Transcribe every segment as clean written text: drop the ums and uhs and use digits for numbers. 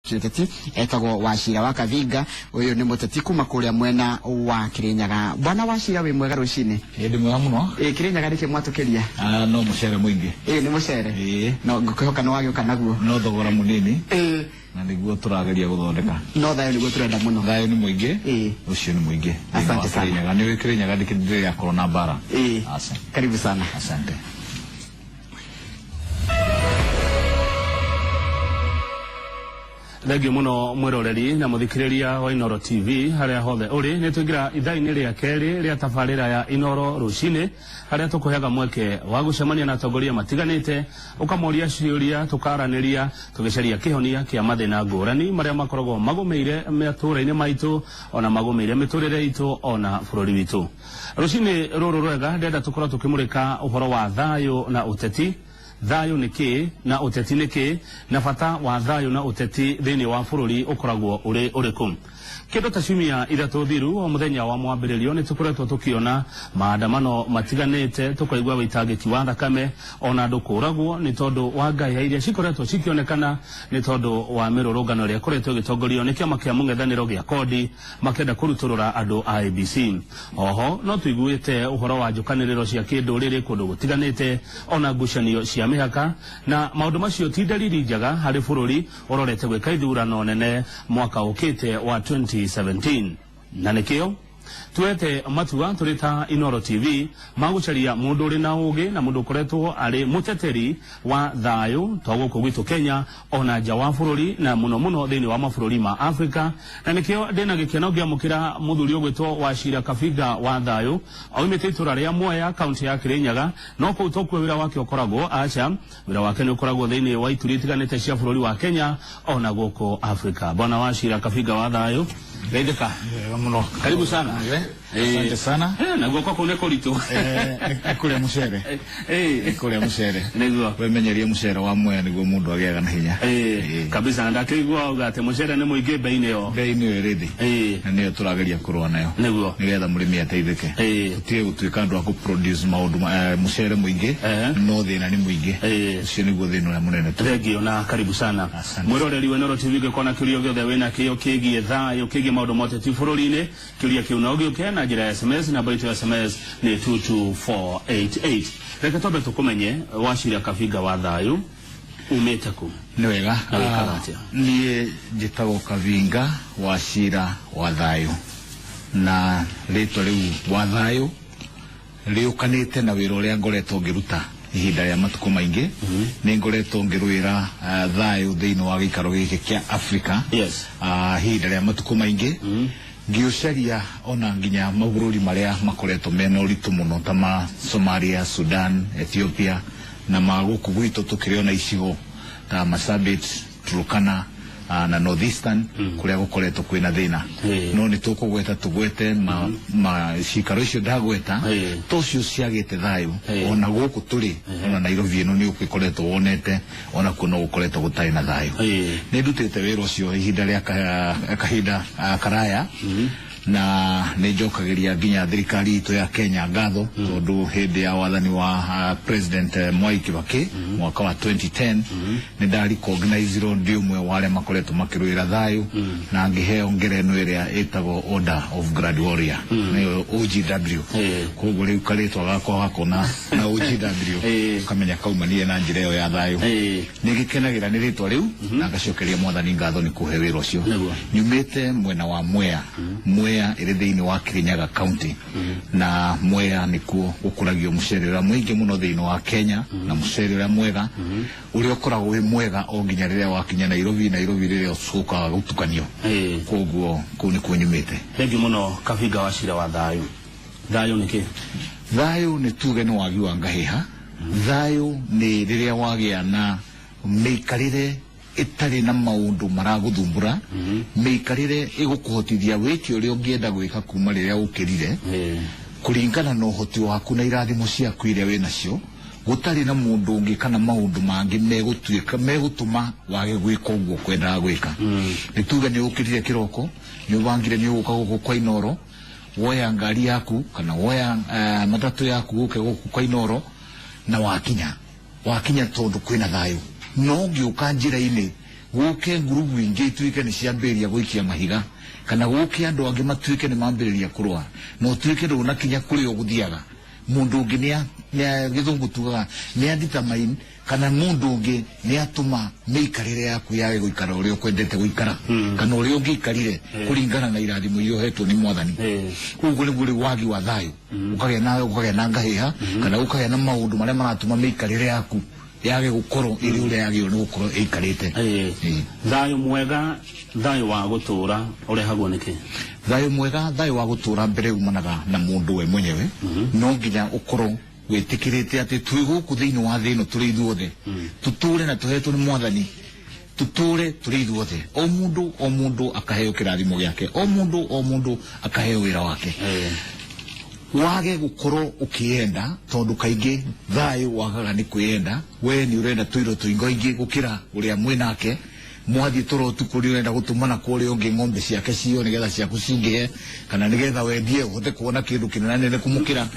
Chiteti etagwo Wachira wa Kavinga uyu ni muteti kuma kuria mwena wa Kirinyaga. Bwana Wachira we mwega rucini? Ndi mwega muno. Kirinyaga rike mwatukiria? No mucere mwingi. Ni mucere. No ngukihoka no wagioka naguo. No thogora munini. Na niguo turageria guthondeka. No thayo niguo turenda muno. Thayo ni mwingi. Ucio ni mwingi. Asante sana. Kirinyaga ni Kirinyaga ndikindire ya corona bara. Asante. Karibu sana. Asante. Thengio muno mwiroreri na muthikiriria wa Inoro TV haria hothe uri ni twingira ithaini ria keri ria tabarira ya Inoro rucini haria tukuheaga mweke wa gucemania na atongoria matiganite ukamoria ciuria tukaraniria tugicaria kihonia kia mathina ngurani maria makoragwo magumeire matũra-ini maitu ona magumeire miturire itu ona bururi witu. Rucini ruru rwega ndenda tukorwo tukimurika uhoro wa thayo na uteti. Thayo niki na uteti niki na bata wa thayo na uteti thini wa bururi ukoragwo uri uriku. Kindu ta ciumia ithatu thiru o muthenya wa mwambiririo ni tukoretwo tukiona maandamano matiganite tukaigua witangiki wa thakame ona andu kuragwo ni tondu wa ngai iria cikoretwo cikionekana ni tondu wa mirurungano ria koretwo gitongorio ni kiama kia mung'ethaniro gia kodi makenda kuruturura andu a IEBC. Oho no tuiguite uhoro wa njukaniriro cia kinduriri kundu gutiganite ona ngucanio cia mihaka na maundu macio ti dalili njega hari bururi urorete gwika ithurano nene mwaka ukite wa 2017 na nikio tuete matua turita Inoro TV magucaria mundu uri na ugi na mundu koretwo ari muteteri wa thayo toguku gwitu Kenya ona nja wa bururi na muno muno thini wa mabururi ma Africa na nikio ndina gikeno giamukira muthuri ugwitwo Wachira Kavinga wa thayo aumite itura ria Mwea kaunti ya Kirinyaga no ku tokwe wira wake ukoragwo acha wira wake ni ukoragwo thini wa ituri itiganite cia bururi wa Kenya ona guku Africa. Bwana Wachira Kavinga wa thayo Rendeka. Muno. Karibu sana. Asante sana. Na goko kune kolito. Ekule mucere. Ekule mucere. Niguo. Wemenyerie mucere wa Mwea niguo mundu agiaga na hinya. Kabisa ndakigwa ugate mucere ni muingi beini yo. Beini yo ready. Na niyo turageria kurwa nayo. Niguo. Nigetha murimi ateithike. Tutie gutuika andu aku produce maundu mucere muingi no thina ni muingi. Ucio niguo thina ya munene tu. Thengio na karibu sana. Mwiroreri wa Inoro TV gikona kirio giothe wina kio kigie thayo kigie maundu mote ti bururi-ini kiria kiu na ugiuke na njira ya SMS na baitu ya SMS ni 22488. Reke tobe tukumenye Wachira Kavinga wa thayo umete ku ni wega nie njitagwo Kavinga Wachira wa thayo na ritwa riu wa thayo riukanite na wira uria ngoretwo ngiruta ihinda ria matuko maingi ni ngoretwo ngirwira thayo thiini wa gikaro giki kia Africa ihinda ria matuko maingi ngiucaria ona nginya mabururi maria makoretwo mena uritu muno ta ma Somalia, Sudan, Ethiopia na maguku gwitu tukiriona icigo ta Marsabit, Turkana na Northeastern kuria gukoretwo kwina thina no ni tukugweta tugwete cikaro icio ndagweta tocio ciagite thayo ona guku turi ona Nairobi ino ni ukikoretwo wonete ona kuno gukoretwo gutari na thayo ni ndutite wira ucio ihinda ria kahinda karaya na ni njokagiria nginya thirikari itu ya Kenya ngatho tondu hindi ya wathani wa President Mwai Kibaki mwaka wa 2010 ni ndari organize ndi umwe wale makoretwo makirwira thayo na ngiheo ngereno iria etagwo Order of Grand Warrior niyo OGW koguo riu karitwa gakwa gakona na OGW kamenya kaumanie na njira iyo ya thayo ni gikenagira ni ritwa riu na ngacokeria mwathani ngatho ni kuhe wira ucio nyumite mwena wa Mwea iri thiini wa Kirinyaga County na Mwea nikuo gukuragio mucere uria mwingi muno thiini wa Kenya na mucere uria mwega uria ukoragwo wi mwega o nginya riria wakinya Nairobi riria ucokaga gutukanio koguo kuu ni kunyumite. Thengiu muno Kavinga Wachira wa thayo. Thayo niki? Thayo ni tuge ni wagi wa ngahiha. Thayo ni riria wagia na mikarire itari na maundu maraguthumbura mikarire igukuhotithia wiki uria ungienda gwika kuma riria ukirire kuringana na uhoti waku na irathimo ciaku iria winacio gutari na mundu ungi kana maundu mangi megutuma wage gwika uguo kwenda gwika nituge ni ukirire kiroko ni ubangire ni uguka guku kwa Inoro woya ngari yaku kana woya matatu yaku guke guku kwa Inoro na wakinya tondu kwina thayo no ngiuka njira-ini guke ngurubu ingi tuike ni ciambiria guikia mahiga kana guke andu angi matuike ni mambiriria kurwa no tuike ndo nakinya kuri oguthiaga mundu ungi ni githungu tugaga ni determine kana mundu ungi ni atuma meikarire yaku yage guikara uri ukwendete guikara kana uri ungi ikarire kuringana na irathimo irio hetwo ni mwathani kugo ni guri wagi wa thayu ukagea na ngahiha kana ukagea na maundu maria maratuma meikarire yaku yage gukoro iri uri yage ni gukoro ikarite thayu mwega thayu wa gutura urehagwo niki thayu mwega thayu wa gutura mbere umanaga na mundu we mwenyewe no nginya ukoro witikirite ati twi guku thiini wa thino turi ithuothe tuture na tuhetwo ni mwathani tuture turi ithuothe o mundu akaheo kirathimo giake o mundu akaheo wira wake wage gukoro ukienda tondu kaingi thayu wagaga ni kwenda we ni urenda tuiro tuingo ingi gukira uria mwinake mwathi turotu kuri urenda gutumana kuri ungi ng'ombe ciake cio nigetha ciaku cingihe kana nigetha wendie uhote kuona kindu kinene kumukira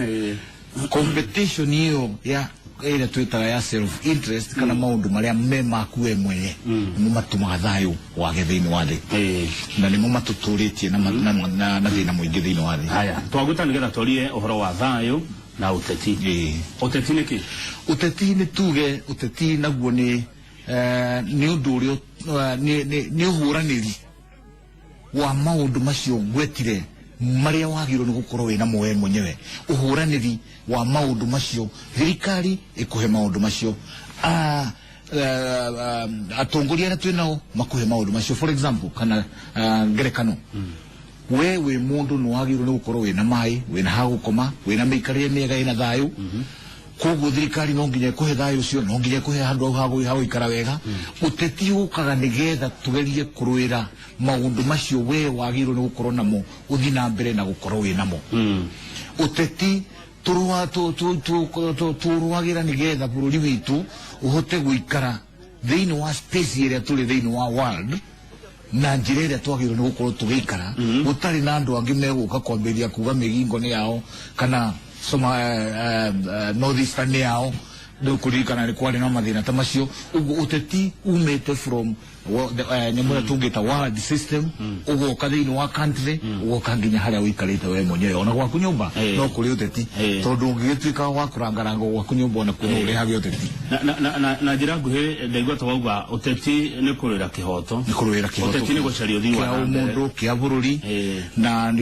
competition hiyo ya ile twitaga ya self interest kana maundu maria memaku we mwenye ni matumaga thayu wage thiini wa thi na ni matuturitie na thina muingi thiini wa thi. Haya twaguta nigetha torie uhoro wa thayu na uteti. Uteti niki? Uteti ni tuge uteti naguo ni undu urio ni uhuraniri wa maundu macio gwetire maria wagirwo ni gukorwo wina moyo mwenyewe uhuraniri wa maundu macio thirikari ikuhe maundu macio atongoria na twinao makuhe maundu macio for example kana ngerekano we mundu no wagirwo ni gukorwo wina mai wina hagukoma wina meikarire miega ina thayu koguo thirikari no nginya kuhe thayu ucio no nginya kuhe handu hagu ikara wega uteti ukaga nigetha tugerie kurwira maundu macio we wagirwo ni gukorwo namo uthi na mbere na gukorwo winamo uteti turuagira nigetha bururi witu uhote guikara thiini wa space iria turi thiini wa world na njira iria twagirwo ni gukorwo tugiikara utari na andu angi meguka kwambiria kuga migingo ni yao kana northeastern yao ndo kurikana ni kwari na mathina ta macio ugu uteti umete from nyamura tungita world system ugu kathiini wa country ugu kanginya haria wikarite we mwenyewe ona gwaku nyumba no kuri uteti tondu ungigituika wa kurangaranga gwaku nyumba ona kuno uri hagi uteti na njira nguhi ndaigua twauga uteti ni kurira kihoto uteti ni gucaria uthii wa mundu kia bururi na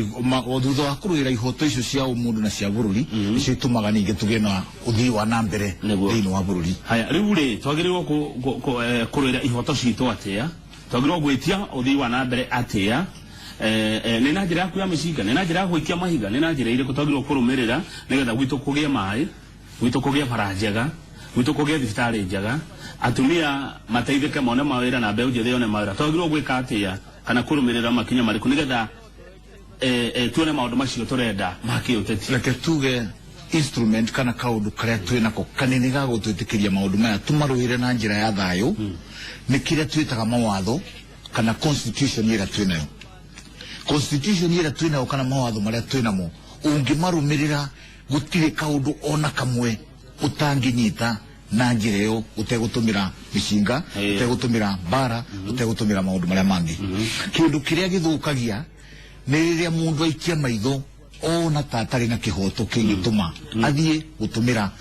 thutha wa kurira ihoto icio cia mundu na cia bururi icio itumaga ningi tugie na uthii wa na mbere thiini wa bururi. Haya riu ri twagirirwo kurira ihoto citu atia twagirwo gwitia uthii wa na mbere atia ni na njira yaku ya miciga ni na njira gwikia mahiga ni na njira iriku twagirwo kurumirira nigetha gwitu kugie mai gwitu kugie bara njega gwitu kugie thibitari njega atumia mateithike mone mawira na mbeu njithe one mawira twagirwo gwika atia kana kurumirira makinya mariku nigetha tuone maundu macio turenda maki uteti. Reke tuge instrument kana kaundu karia twinako kanene ga gutwitikiria maundu maya tumaruire na njira ya thayu ni kiria twitaga mawatho kana constitution ira twinayo. Constitution ira twinayo kana mawatho maria twinamo ungimarumirira gutire kaundu ona kamwe utanginyita na njira yo utegutumira mishinga utegutumira bara utegutumira maundu maria mangi kindu kiria githukagia ni riria mundu aikia maitho ona tatari na kihoto kingituma athie gutumira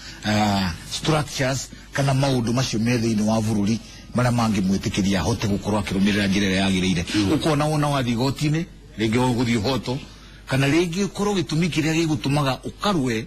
structures kana maundu macio methiini wa bururi maria mangi mwitikiria hote gukorwo akirumirira njira iria yagirire ukona wona wathi gotine ringi guthii hoto kana ringi ukorwo gitumi kiria gigutumaga ukarwe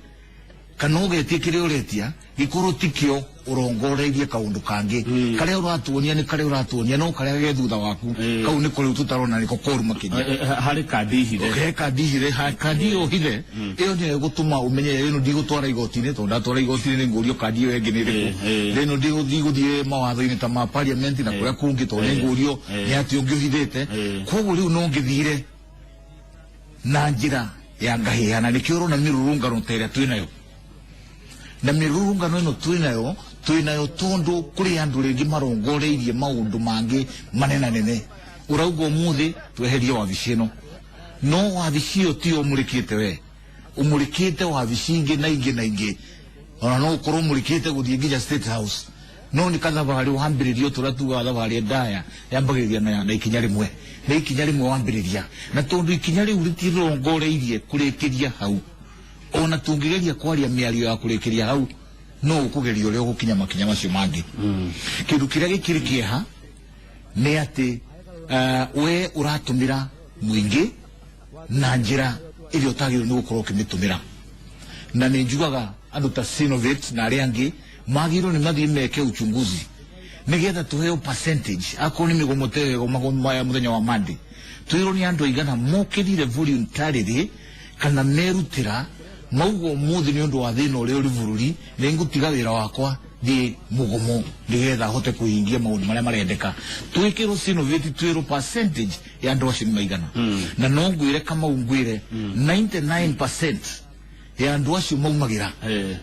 kana ugetie kiria uretia gikorwo tikio urongoreirie kaundu kangi karia uratuonia ni karia uratuonia no karia ge thutha waku kau ni kuri tutarona niko koru makinya hari kandi hire kandi yo hire iyo ni gutuma umenye ino ndigutwara igotini to ndatwara igotini ni ngurio kandi yo engi ni riko ino ndiguthiĩ mawatho-inĩ ta ma parliament na kuria kungi to ni ngurio ni ati ungihithite koguo riu no ngithire na njira ya ngahiana nikio rona mirurungano ta iria twinayo na mirurungano ino twinayo tondu kuri andu ringi marongoreirie maundu mangi manenanene urauga umuthi tweherie wabici ino no wabici iyo ti umurikite we umurikite wabici ingi na ingi ona no ukorwo umurikite guthie nginya State House no ni kathabari wambiririo turatuga thabari ndaya yambagiriria na ikinya rimwe wambiriria na tondu ikinya riu ritirongoreirie kurikiria hau ona tungigeria kwaria miario ya kurikiria hau no ukugeria uria gukinya makinya macio mangi kindu kiria gikiri kieha ni ati we uratumira muingi na njira iria utagiru ni gukorwo ukimitumira na ni njugaga andu ta Sinovate na aria angi magiro ni mathii meke uchunguzi nigetha tuheo percentage ako ni migomote magomaya muthenya wa Monday twiro ni andu igana mokirire voluntarily kana merutira maugo muthi ni undu wa thina uria uri bururi ni ngutiga wira wakwa di mugomo nigetha hote kuhingia maundu maria marendeka twikiro Sinovate twiro percentage ya andu acio ni maigana na no ngwire kama ungwire 99% ya andu acio maumagira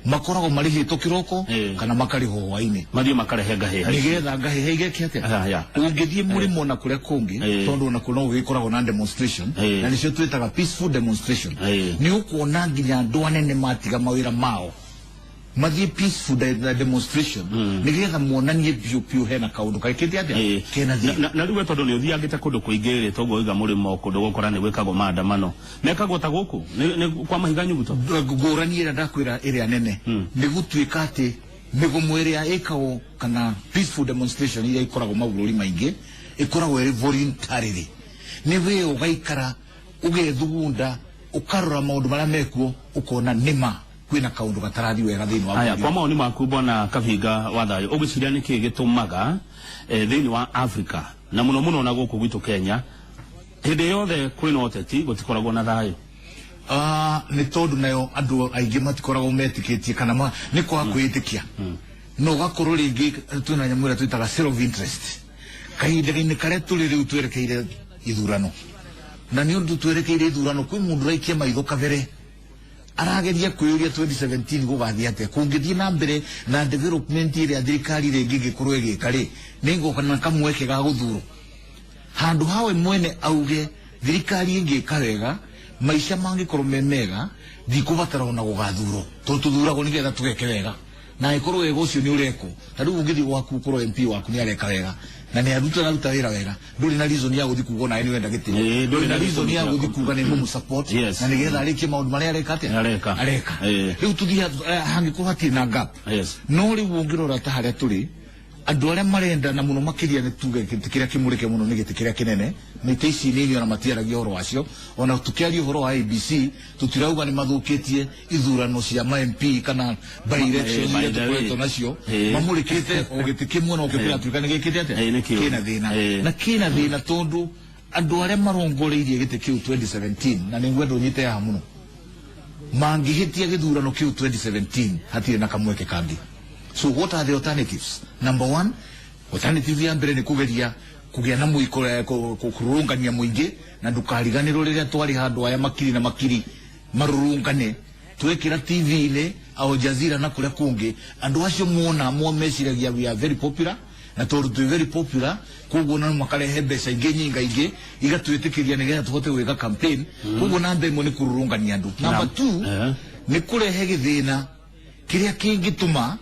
makoragwo marihitwo kiroko kana makariho hwaini mathio makarehenga he nigetha ngahehe igeke atia ungithie murimo na kuria kungi tondu na kuno wikoragwo na demonstration na nicio twitaga peaceful demonstration ni ukuona nginya andu anene matiga mawira mao mathie peaceful demonstration nigetha muonanie piu hena kaundu kaikete atia kena thia na riu tondu ni uthiangite kundu kuingirire togo iga murimo kundu gukora ni gwikagwo maandamano mekagwo ta guku ni kwa mahiga nyuguto ngurani ira ndakwira iria nene ni gutuika ati migomo iria ikawo kana peaceful demonstration iria ikoragwo mabururi maingi ikoragwo iri voluntarily ni we ugaikara ugethugunda ukarora maundu maria mekuo ukona nima kwina kaundu gatarathi wega thiini wa aya kwa maoni maku bwana Kavinga wa thayo ugiciria niki gitumaga thiini wa Africa na muno na guku gwitu Kenya hinde yothe kwina oteti gutikoragwo na thayo ni tondu nayo andu aingi matikoragwo metikitie kana ni kwa kwitikia no gakorwo ringi twina nyamwira twitaga self interest kahinda-ini karia turi riu twerekeire ithurano na ni undu twerekeire ithurano kwi mundu raikia maitho kabere arageria kwiyuria 2017 gugathia atia kungithie na mbere na development iria thirikari ringi gikorwo igikari ningoka na kamweke ga guthuro handu hawe mwene auge thirikari ingi kawega maisha mangikorwo memega thikubatara ona gugathuro tuthuragwo nigetha tugeke wega na ikorwo wega ucio ni ureko tari ungithi gwaku korwo MP waku ni areka wega na ni aruta wira wega nduri na reason ya guthi kugo na ni wenda giti nduri na reason ya guthi kuga ni mu support na nigetha arikie maundu maria areka atia areka riu tuthia hangikorwo hati na gap no riu ungirora ta haria turi andu aria marenda na muno makiria ni tuge kiria kimurike muno ni giti kiria kinene mite ici ni ona matiaragia horo wacio ona tukiaria horo wa ABC tutirauga ni mathukitie ithurano cia MP kana by election iria tukoretwo nacio mamurikite o giti kimwe no gikira turikana gikite atia kina thina tondu andu aria marongoreirie giti kiu 2017 na ni ngwendo nyite ya muno mangihitia githurano kiu 2017 hatire na kamweke kandi. So what are the alternatives? Number one, alternative ya mbere ni kugeria kugia na muikora kurungania muingi na ndukariganiro riria twari handu aya makiri na makiri marurungane twekira TV ile Al Jazeera na kuria kungi andu acio muona meciragia we are very popular na tondu tu very popular kugo na makarehe mbeca ingi nyinga ingi igatwitikiria nigetha tuhote gwika campaign kugo na ndemo ni kurungania andu. Number two ni kurehe githina kiria kingituma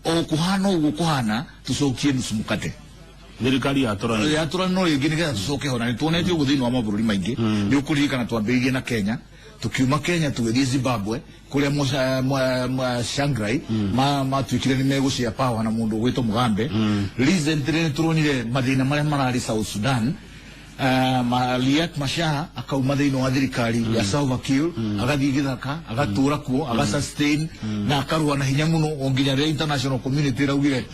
o kuhana ugu kuhana tucokie nusu mukate thirikari yatura no ringi nigetha tucoke hona ni tuonete ugu thiini wa mabururi maingi ni ukuririkana twambirie na Kenya tukiuma Kenya tugithie Zimbabwe kuria Shangrai matwikire ni megucia power na mundu gwitwo Mugambe recently ni turonire mathina maria marari South Sudan Riek Machar akauma thiini wa thirikari ya Salva Kiir agathii githaka agatura kuo agasustain na akarua na hinya muno onginya ria international community raugire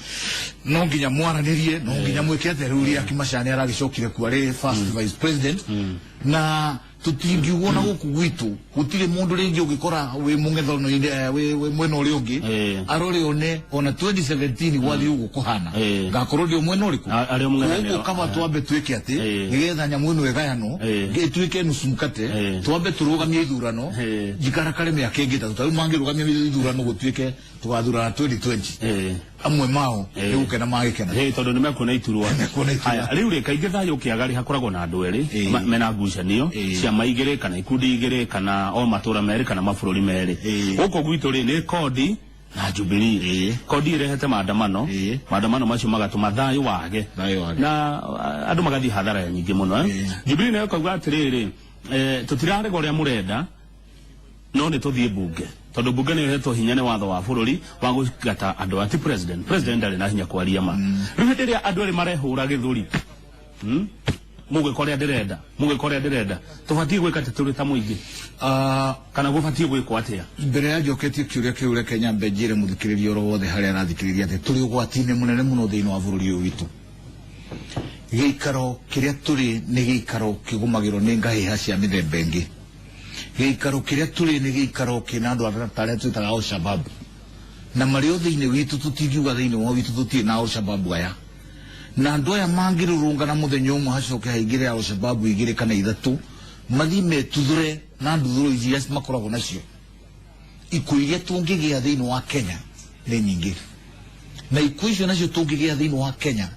no nginya mwaranirie no nginya mwike atia riu Riek Machar ni aragicokire kuo ari first vice president na tutingiuona guku gwitu gutire mundu ringi ugikora wi mungethano wi mwena uri ungi arore one ona 2017 gwathi ugu kuhana ngakorwo ndio mwena uriku ugu kama twambe twike ati nigetha nyamu ino egayano gitwike nusu mukate twambe turugamie ithurano jikarakare miaka ingi tatu mangirugamia ithurano gutwike tugathura 2020 amwe mao riukena magikena tondu nimekuona iturwa aya riu rika ingi thayo kiagari hakoragwo na andu eri mena ngucanio ciama igiri kana ikundi igiri kana o matura meri kana mabururi meri uko gwitu ri ni kodi na Jubilee kodi irehete maandamano macio magatuma thayu wage na andu magathi hadhara nyingi muno Jubilee nayo kauga atiriri tutirarega uria murenda no ni tuthie bunge tondu bunge ni hetwo hinya ni watho wa bururi wa gukata andu ati president ari na hinya kwaria ma riu hendiria andu ari marehura githuri muge korea ndirenda tubatie gwika turi ta muingi kana gubatie gwikwo atia mbere ya njoketie kiuria kiure Kenya mbejire muthikiriria oro wothe haria arathikiriria ati turi ugwatine munene muno thiini wa bururi uyu witu giikaro kiria turi ni giikaro kigumagirwo ni ngahiha cia mithemba ingi giikaro kiria turi ni giikaro kina andu ataria twitaga Al-Shabab na mario thiini witu tutingiuga thiini wa witu tutie na Al-Shabab aya na andu aya mangirurungana muthenya umwe hacoke haingire Al-Shabab igire kana ithatu mathi metuthure na nduthuro iria makoragwo nacio ikuũ iria tungigia thiini wa Kenya ni nyingi na ikuũ icio nacio tungigia thiini wa Kenya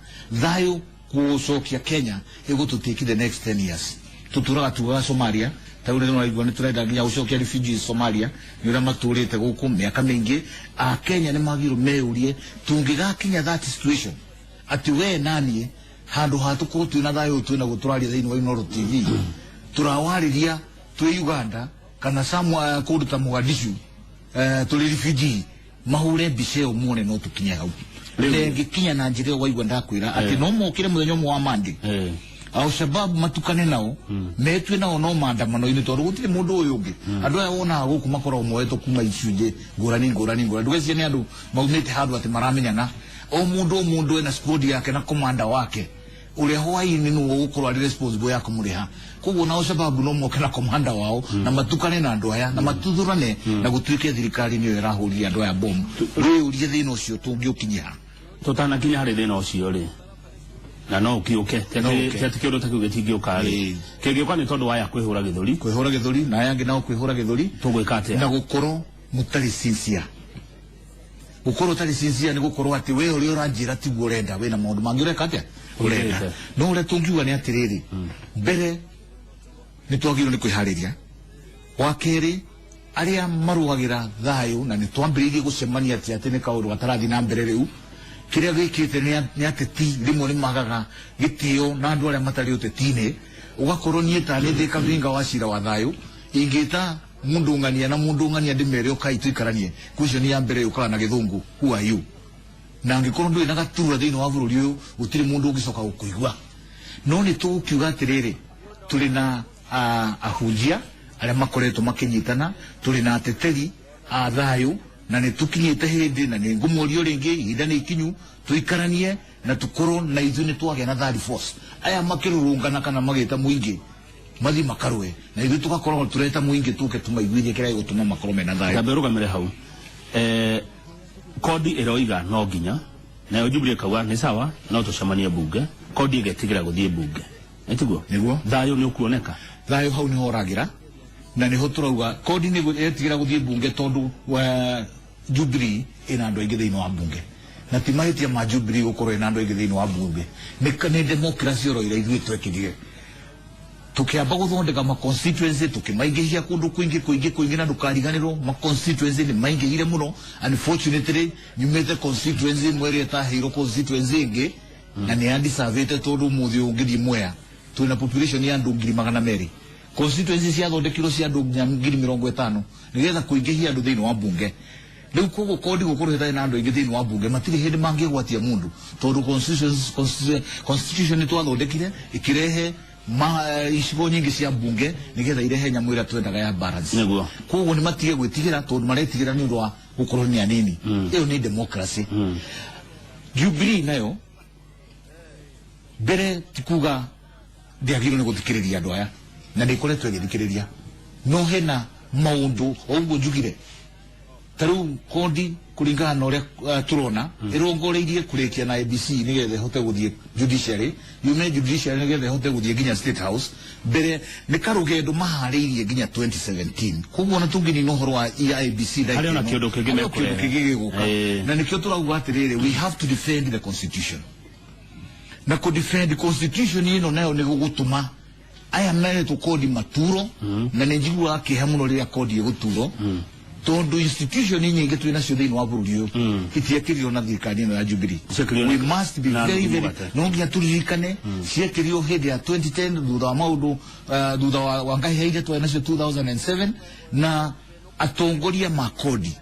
thayu gucokia Kenya igututiki the next 10 years tuturaga tugaga Somalia taure no aigua ni turenda nginya gucokia refugees Somalia ni ura maturite guku miaka mingi a Kenya ni magiru meurie tungiga Kenya that situation ati we nani handu hatuko twina thayu twina guturaria thiini wa Inooro TV turawariria twi Uganda kana samwa kuruta Mogadishu tuli refugee mahure biseo muone no tukinya hau lengi kinya na njire waigwa ndakwira ati no mokire muthenya umwe wa mandi Al-Shabab matukane nao metwe nao no maandamano ini tondu gutire mundu uyu ungi andu aya wona guku makora umweto kuma icunje ngurani ndugecie ni andu maumite handu ati maramenyana o mundu ena squad yake na commander wake uria hwaini nu gukorwo ari responsible ya kumuriha kugo na Al-Shabab no moke na commander wao na matukane na andu aya na matuthurane na gutwike thirikari niyo irahuria andu aya bomb riu urie thina ucio tungiukinya tutana kinya hari thina ucio ri na no kiuke tete kiundo takiuge tingiuka ri kingiuka ni tondu waya kwihura githuri na yangi nao kwihura githuri tugwika atia na gukorwo mutari sincere gukorwo tari sincere ni gukorwo ati we uri uranjira ti urenda we na maundu mangi ureka atia urenda no ure tungiuga ni atiriri mbere ni twagirwo ni kwihariria wakeri aria marugagira thayu na ni twambiririe gucemania ati ni kaundu gatarathi na mbere riu kiria gikite ni ateti rimwe ni magaga gitio na andu aria matari utetine ugakorwo nie ta ni thika vinga wa cira wa thayu ingita mundu ngania na mundu ngania ndimere ukai tuikaranie kucio ni ya mbere ukala na githungu who are you na ngikorwo ndui na gatura thiini wa bururi uyu utiri mundu ungicoka gukuigwa no ni tukiuga atiriri turi na ahunjia aria makoretwo makinyitana turi na ateteri a thayu na ni tukinyite hindi na ni ngumurio ringi ihinda ni ikinyu tuikaranie na tukorwo na ithu ni twage na third force aya makirurungana kana magita muingi mathi makarwe na ithu tugakorwo tureta muingi tuke tumaiguithie kiria gutuma makorwo mena thayu taberugamire hau kodi eroiga no nginya na Jubilee kauga ni sawa no tucemanie bunge kodi igetigira guthie bunge etiguo niguo thayu ni ukuoneka thayu hau ni horagira na ni ho turauga kodi ni etigira guthie bunge tondu wa Jubilee ina andu aingi thiini wa bunge na ti mahitia ma Jubilee gukorwo ina andu aingi thiini wa bunge ni democracy oroire ithuĩ twekirire tukiamba guthondeka ma constituency tukimaingihia kundu kuingi na ndukariganirwo ma constituency ni maingihire muno unfortunately nyumete constituency mwere ta hiro constituency ingi na ni andi savete tondu muthi ungithie Mwea tuna population ya andu 200,000 constituency cia thondekirwo cia andu 50,000 nigetha kuingihia andu thiini wa bunge riu koguo kodi gukorwo hitari na andu aingi thiini wa bunge matiri hindi mangigwatia mundu tondu constitution ni twathondekire ikirehe icigo nyingi cia bunge nigetha irehe nyamu iria twendaga ya balance niguo koguo ni matige gwitigira tondu maretigira ni undu wa gukorwo ni anini iyo ni democracy Jubilee nayo mbere tikuga ndiagirwo ni guthikiriria andu aya na ndikoretwo ngithikiriria no hena maundu oguo njugire taru kodi kuringana na uria turona irongoreirie kurikia na ABC nigetha hote guthie judiciary yume judiciary nigetha hote guthie nginya State House mbere ni karugendo mahariirie nginya 2017 koguo na tungini no horo wa ABC hari ona kiondo kigiguka na nikio turauga atiriri we have to defend the constitution na ku defend constitution ino nayo ni gugutuma aya mere to kodi maturo na njigua akiha muno ria kodi guturo tondu institution nyingi twina cio thiini wa bururi uyu itiekiririo na thirikari ino ya Jubilee. We must be very no nginya turirikane ciekiririo hindi ya 2010 thutha wa maundu thutha wa ngai heire twina cio 2007 na atongoria makodi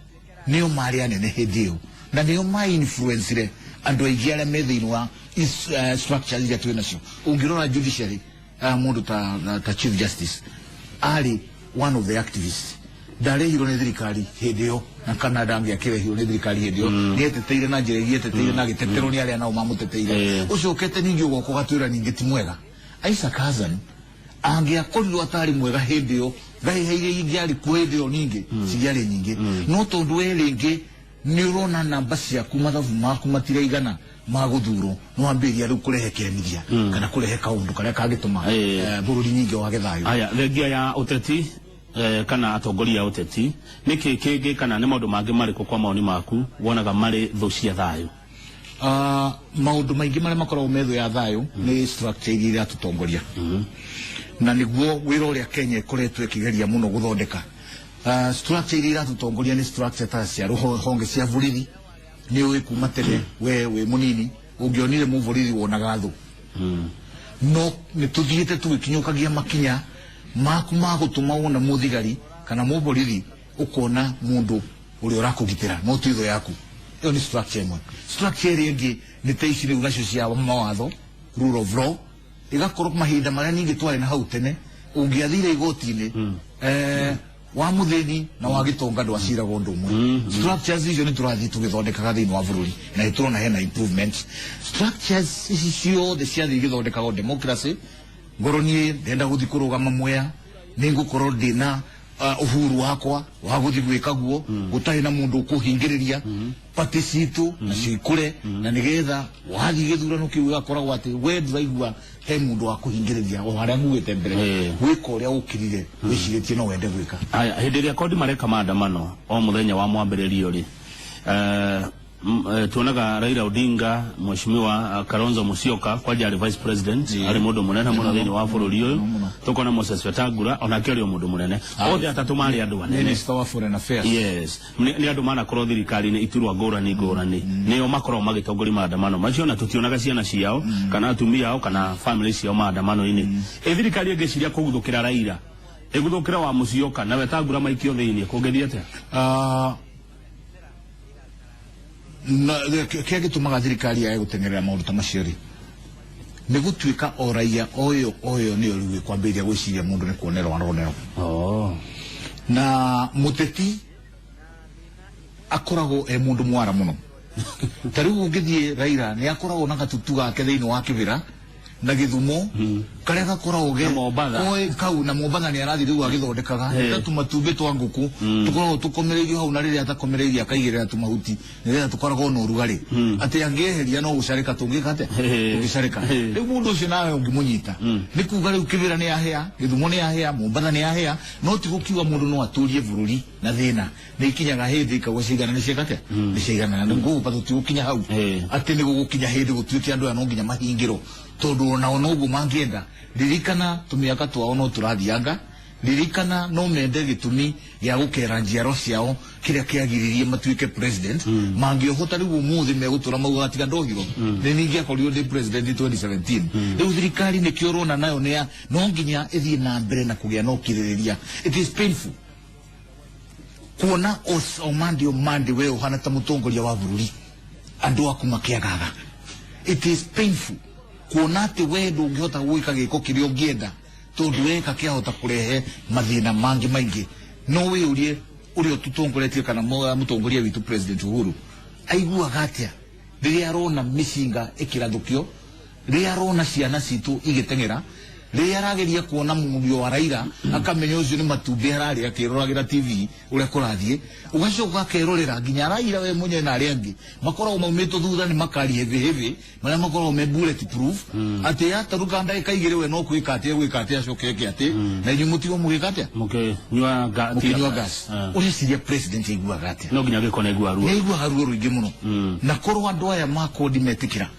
nio mari anene hindi iyo na nio ma influence andu aingi aria me thiini wa structures iria twina cio. Ungirora judiciary mundu ta Chief Justice ali one of the activists ndarehirwo ni thirikari hindi yo na kana ndangia kirehirwo ni thirikari hindi yo ni eteteire na njira eteteire na giteterwo ni aria nao mamuteteire ucokete ningi ugoko gatwira ningi ti mwega. Isaac Hassan angiakorirwo atari mwega hindi yo ngai heire ingi ari kwende yo ningi ciari nyingi no tondu eringi ni urona namba ciaku mathabu maku matiraigana maguthuro no ambiria riu kurehe kemithia kana kurehe kaundu karia kagituma bururi nyingi wage thayu. Aya thengia ya uteti kana atongoria uteti niki kingi kana ni maundu mangi mariko kwa maoni maku wonaga mari thu cia thayu? Maundu maingi mari makoragwo metho ya thayu ni structure iria tutongoria na niguo wira uria Kenya ikoretwo ikigeria muno guthondeka. Structure iria tutongoria ni structure ta cia honge cia burithi ni we kuma tene we munini ungionire mu burithi wonaga thu no ni tuthiete tugikinyukagia makinya maku magutuma wona muthigari kana mu burithi ukona mundu uri urakugitira no tuitho yaku. Iyo ni structure imwe. Structure ingi ni teicire ugacio cia mawatho rule of law igakorwo mahinda maria ningi twari na hau tene ungiathire igoti-ini wa mutheni na wa gitonga ndwacira gondu umwe. Structures icio ni turathi tugithondekaga thiini wa bururi na iturona hena improvements. Structures ici ciothe ciathi igithondekaga democracy ngoroni ndenda guthi kurugama Mwea ningukorwo ndina uhuru wakwa wa guthi gwika guo gutari na mundu ukuhingiriria pati citu na cikure na nigetha wathi githurano kiu gakoragwo ati we ndiraigua he mundu wa kuhingiriria o haria mugite mbere gwika uria ukirire wiciritie no wende gwika. Aya hindi ria kodi mareka maandamano o muthenya wa mwambiririo ri tuonaga Raila Odinga mheshimiwa Kalonzo Musyoka kwa jari vice president ali mundu munene muno thiini wa bururi uyu tukona Moses Wetangula ona kiri mundu munene othe atatu mari andu anene Minister wa Foreign Affairs yes ni andu mana korwo thirikari ni iturwa ngurani nio makorwo magitongoria maandamano macio na tutionaga ciana ciao kana atumia ao kana family ciao maandamano ini thirikari ingeciria kuguthukira Raila iguthukira wa Musyoka na Wetangula maikio thiini kungethia atia? Na kia gitumaga thirikari ya gutengerera maundu ta macio ri ni gutuika o raia oyo ni ori kwambiria gwiciria mundu ni kuonerwa aronero na muteti akoragwo mundu mwara muno. Tariu ngithie Raila ni akoragwo na gatutu gake thiini wa kibira na Githumo karia gakoragwo ge oi kau na Mombatha ni arathi riu agithondekaga tatu matumbi twa nguku tukoragwo tukomereirio hau na riria atakomereiria akaigirira tumahuti nigetha tukoragwo no rugari ati angieheria no gucarika tungikate tugicarika riu mundu ucio nawe ungimunyita ni kuga riu kibira ni ahea Githumo ni ahea Mombatha ni ahea no ti gukiuga mundu no aturie bururi na thina ni ikinyaga hindi ikagwicigana ni ciekate ni ciigana na ngugu patu tukinya hau ati ni gugukinya hindi gutuike andu no nginya mahingiro tondu na onogu mangienda ririkana tumiaka twao no turathianga ririkana no mende gitumi ya gukera njiaro ciao kiria kiagiririe matuike president mangiohota riu umuthi megutura mauga atiga ndohiro ni ningi akorio ndi president 2017 riu thirikari ni kiorona nayo ne no nginya ithie na mbere na kugia no kiririria. It is painful kuona omandi we uhana ta mutongoria wa bururi andu akumakiagaga. It is painful kuona ati we ndungihota gwika giko kiria ungienda tondu we kakiahota kurehe mathina mangi maingi no we urie tutongoretie kana mutongoria witu president Uhuru aiguaga atia riria arona micinga ikirathukio riria arona ciana citu igitengera riria arageria kuona murio wa Raila akamenya ucio ni matumbi harari akiroragira TV uria kurathie ugacoka akerorera nginya Raila we munye na aria angi makoragwo maumito thutha ni makari hevi maria makoragwo me bullet proof ati ataruka ndai kaigire we no kwika ati acoke ati na inyu mutigo mugika ati nywa gas uria siria president igua ati no nginya gikone igua ruo ruingi muno na korwo andu aya makodi metikira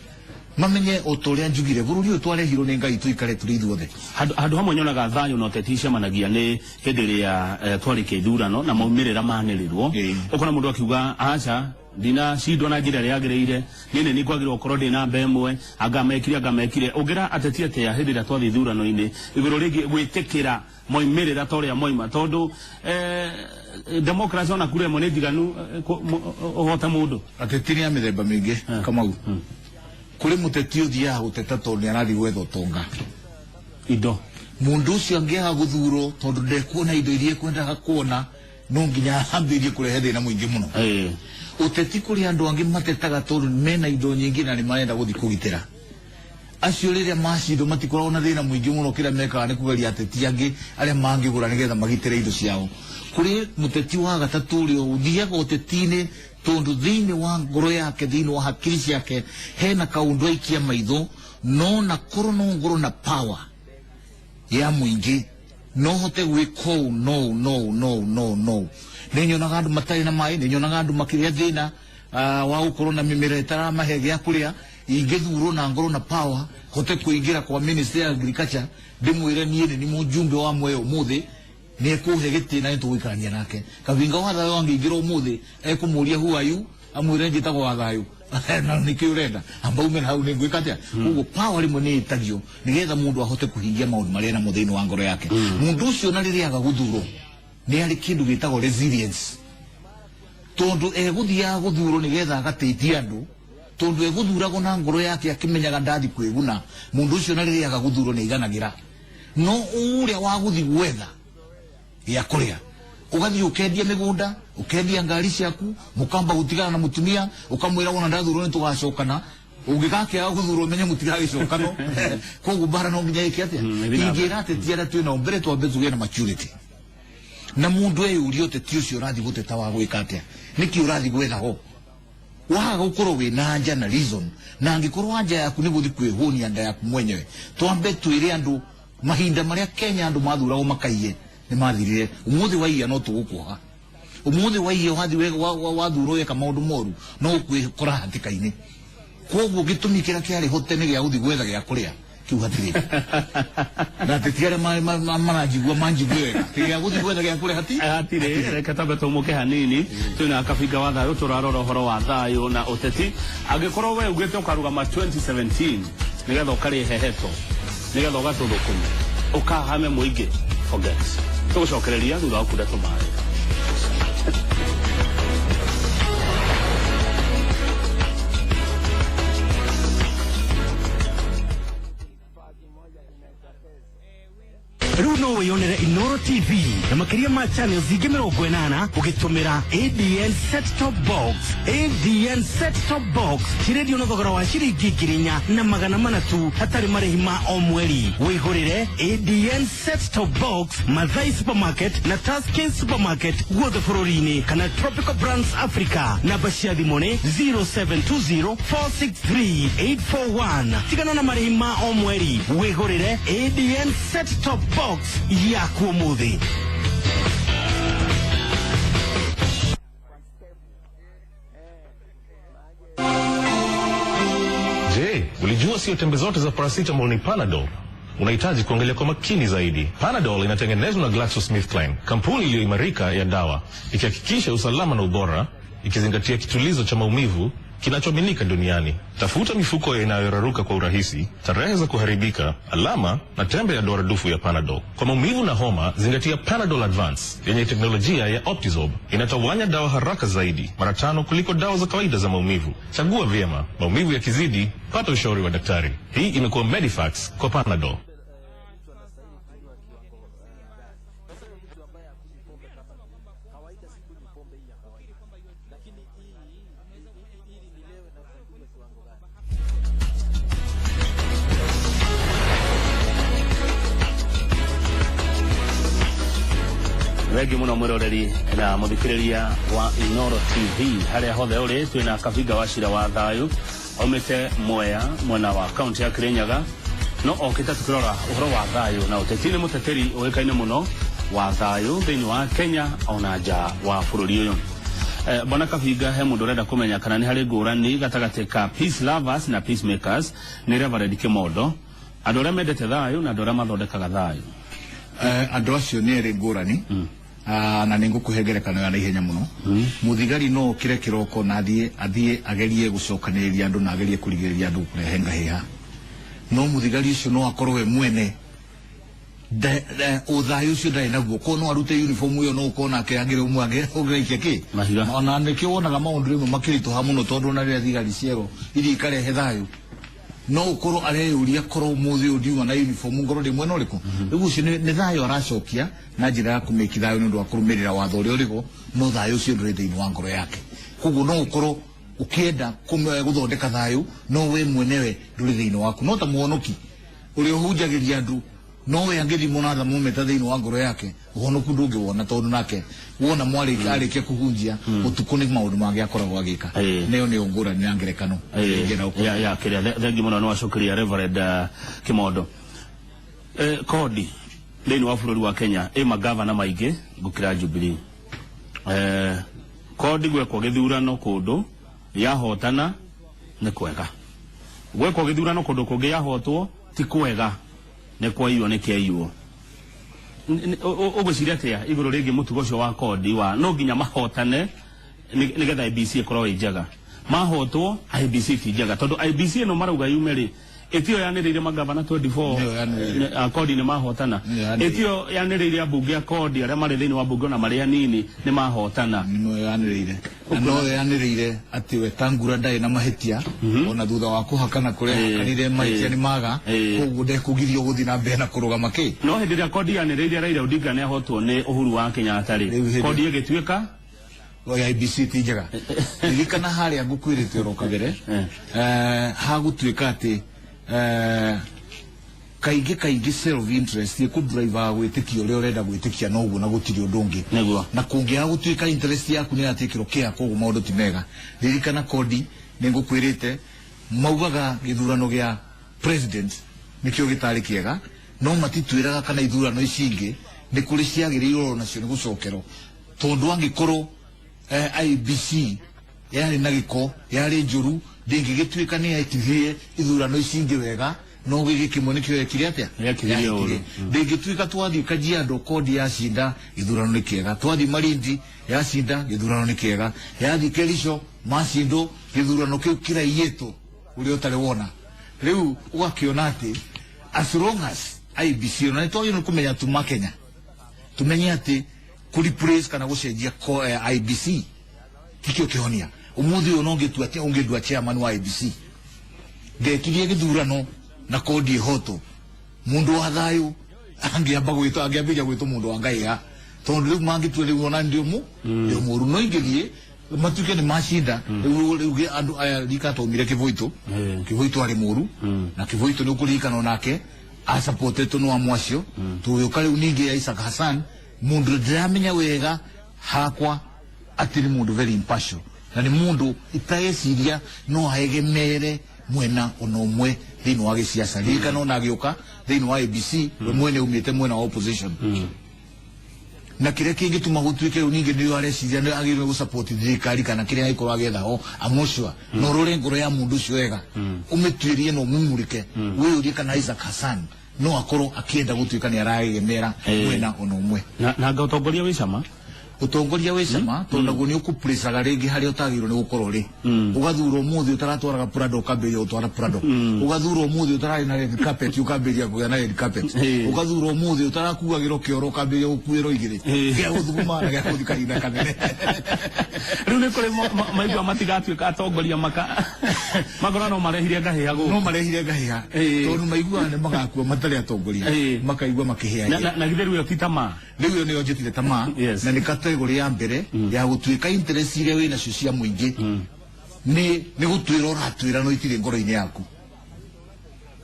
mamenye otoria njugire bururi utware hiro ne ngai tuikare turi ithuothe handu hamwe nyonaga thayo no tetisha managia ni hindi ya twari kithurano na maumirira manirirwo ukona mundu akiuga acha dina shidwa na njira yagireire nene ni kwagirwo korwo ndina mbemwe agamekire ugira atetia te ya hindi ya twathi thurano ine iguru rigi gwitikira moimirira toria moima tondu democracy ona kure mo ndiganu ohota mundu atetiria mithemba mingi Kamau kuri muteti uthia guteta tondu arathi gwetha utonga indo mundu ucio angiaga guthuro tondu ndekuona indo iria kwendaga kuona no nginya ambirie kurehe thina muingi muno uteti kuri andu angi matetaga tondu mena indo nyingi na ni marenda guthi kugitira acio riria macindo matikoragwo na thina muingi muno kira mekaga ni kugeria ateti angi aria mangigura nigetha magitire indo ciao kuri muteti wa gatatu ri uthiaga utetini tondu thiini wa ngoro yake thiini wa hakiri ciake hena kaundu aikia maitho no na koro no ngoro na power ya muingi no hote gwiko no ninyonaga andu matari na mai ninyonaga andu makiria thina wa ukoro na mimera itara mahege ya kuria ingithuro na ngoro na power hote kuingira kwa ministry ya agriculture ndimwire nie ni mujumbe wa mwe umuthi ni ekuhe giti na ntuwikarania nake Kavinga wa thayo angingiro umuthi ekumuria who are you amwire njitagwo wa thayo na nikiurenda ambaume na hau ni gwikatia ugo power rimwe ni itagio nigetha mundu ahote kuhingia maundu maria na muthini wa ngoro yake mundu ucio na riria agaguthuro ni ari kindu gitagwo resilience tondu eguthia guthuro nigetha agateithia andu tondu eguthuragwo na ngoro yake akimenyaga ndathi kwiguna mundu ucio na riria agaguthuro ni iganagira no uria waguthi gwetha ya kuria ugathi ukendia migunda ukendia ngari ciaku mukamba gutigana na mutumia ukamwira wona ndathuro ni tugacokana ugigake guthuro menye mutigara gicokano koguo bara no nginya ikiatia ingira atetiara twina mbere twambe tugie na maturity na mundu eyurio teti ucio rathi guteta wa gwikatia niki urathi gwetha ho waga gukorwo wina nja na reason na angikorwo anja yaku ni guthi kwihunia nda yaku mwenyewe twambe twire andu mahinda maria Kenya andu mathuragwo makaiye ni mathirire umuthi wa iya no tugukuha umuthi wa iya wathi wathuro yeka maundu moru no kwikora hatikaini koguo gitumikira kiari hote ni gya guthi gwetha gya kuria kiu hatiri na tetiare manajigwa manjigwega gya guthi gwetha gya kuria hatiri reka tambe tumuke hanini tuna Kavinga wa thayo turarora horo wa thayo na uteti agikorwo we ugite ukaruga ma 2017 nigetha ukari heheto nigetha ugathuthukuma ukahame muingi forget tugucokereria thutha wa kuda tumae Runo weyonere Inoro TV na makiria ma channels zingi 80 ugitumira ADN set top box. ADN set top box chiredio no thogora wa shiringi 400 tu hatari marehi ma o mweri. Wihurire ADN set top box Mathai Supermarket na Taskin Supermarket guothe furorini kana Tropical Brands Africa na bashia dhimone 0720463841. Tigana na marehi ma o mweri. Wihurire ADN set top box ya kuumuthi. Je, ulijua sio tembe zote za paracetamol ni Panadol? Unahitaji kuangalia kwa makini zaidi. Panadol inatengenezwa na GlaxoSmithKline, kampuni iliyoimarika ya dawa, ikihakikisha usalama na ubora, ikizingatia kitulizo cha maumivu kinachoaminika duniani. Tafuta mifuko inayoraruka kwa urahisi, tarehe za kuharibika, alama na tembe ya duaradufu ya Panadol. Kwa maumivu na homa, zingatia Panadol Advance yenye teknolojia ya Optizorb. Inatawanya dawa haraka zaidi, mara 5 kuliko dawa za kawaida za maumivu. Chagua vyema. Maumivu yakizidi, pata ushauri wa daktari. Hii imekuwa Medifax kwa Panadol. Wegi muno mwiroreri na muthikiriria wa Inoro TV haria hothe uri twina Kavinga wa Shira wa thayo omete Mwea mwena wa kaunti ya Kirinyaga no okita tukirora uhoro wa thayo na utetini muteteri uikaine muno wa thayo thiini wa Kenya ona nja wa bururi uyu Bwana Kaviga he mundu renda kumenya kana ni hari ngurani gatagate ka peace lovers na peacemakers ni Reverend Kimondo andu aria mendete thayu na andu aria mathondekaga thayu. Andu acio ni eri ngurani na ningukuhengerekano ya naihenya muno. Muthigari no kire kiroko na athie agerie gucokaniria andu na agerie kurigiriria andu kurehenga hiha. No muthigari ucio no akorwe mwene uthayu ucio ndai naguo ko no arute uniform yo no ko na ke agire umwange ogreikia ki ona niki wonaga maundu rimwe makiritu ha muno tondu na ria thigari ciero iri karehe thayu no ukoro areyuria koro muthi udiuma na uniform ngoro rimwe no riko rigu ucio ni thayu aracokia na njira ya kumeki thayu ni ndu akurumirira watho uri uriko no thayu ucio nduri thiini wa ngoro yake kugu no ukoro ukienda guthondeka thayu no we mwenewe nduri thiini waku no ta muonoki uri uhunjagiria andu no we angeli monatha mumeta thiini wa ngoro yake uhonoku ndungi wona tondu nake wona mwari arikia kuhunjia utuku ni maundu mangi akoragwo agika neo ni ungura ni angerekano ya kiria thengi muno no acokiria Reverend Kimondo. Kodi thiini wa bururi wa Kenya magavana maingi gukira Jubilee. Kodi gwekwo githurano kundu yahotana ni kwega, gwekwo githurano kundu kungi yahotwo ti kwega ne kwa iyo ne kia iyo ogwiciria atia iguru ringi mutugo ucio wa kodi wa no nginya mahotane nigetha IBC ikorwo injaga mahotwo IBC ti njaga tondu IBC no marauga yumeri etio yaniriire magavana 24 kodi ni mahotana etio yaniriire abunge ya kodi aria mari thiini wa bunge na maria nini ni mahotana no yaniriire ati we Tangura ndai na mahitia ona thutha wa kuhakana kuria hakanire mahitia ni maga koguo ndekugirio guthi na mbere na kurugama ki no hindi ria kodi yaniriire Raila Odinga ni ahotwo ni Uhuru wa Kenyatta ri kodi igituika wa IBC ti njega ririkana haria ngukwirite rokagere hagutuika ati kaigi self interest ye ku driver gwitikia uri urenda gwitikia no uguo na gutiri undungi na kungia gutuika interest yaku ni atikiro kia koguo maundu ti mega ririkana kodi ningukwirite maugaga githurano gia president nikio gitari kiega no matitwiraga kana ithurano icingi ni kuri ciagiriirwo nacio ni gucokero tondu angikoro IBC yari nagiko yari njuru ndingigituika ni aitithie ithurano icingi wega no gigi kimwe nikio ekire atia ndingituika twathi kajiado kodi ya cinda ithurano ni kiega twathi Malindi ya cinda ithurano ni kiega yathi Kericho macindo ithurano kiu kira yetu uri utari wona riu ugakiona ati as long as IBC na to yino kumenya tu Kenya tumenye ati kuri praise kana gucenjia IBC tikio kihonia umuthi unonge tu ati ungedwa chairman wa IBC ngekirie githurano na kodi hoto mundu wa thayu angiamba gwito angiambia gwito mundu wa ngaiya tondu riu mangi tu riu ona ndio muru no ingerie matuke ni mashinda riu andu aya likatomire kivoito ari muru na kivoito ni ukurikana nake a supported no amwacio tu ukari uninge ya Isaac Hassan mundu ndamenya wega hakwa atiri mundu very impartial na ni mundu itayesiria no haegemere mwena onomwe thiini wa gisiasa ririkana ona agioka thiini wa IBC we mwene umite mwena wa opposition na kire kingi tuma gutuike uninge ndio areciria ni agirwe gu support thirikari kana kire aikoro agetha ho amucwa no rore ngoro ya mundu ucio wega umitwirie no mumurike we uri kana Isaac Hassan no akoro akienda gutuika ni aragemera mwena onomwe na ngotongoria wicama utongoria wicama tondu ni ukupresaga ringi hari utagirwo ni gukorwo ri ugathura umuthi utaratwaraga Prado ukambiria utwara Prado ugathura umuthi utarari na red carpet ukambiria kuya na red carpet ugathura umuthi utarakuagiro kioro ukambiria ukuiro igiri kia guthuguma na kia kuthika ina kanene riu ni kuri maigua matigatuika atongoria magora no marehire ngahiha tondu maigua ne magakua matari atongoria makaigua makihia na githeru yo titama riu ni onjetire tama na ni kategori ya mbere ya gutuika interest ile wina cio cia muingi ni gutwira uratwira no itire ngoro-ini yaku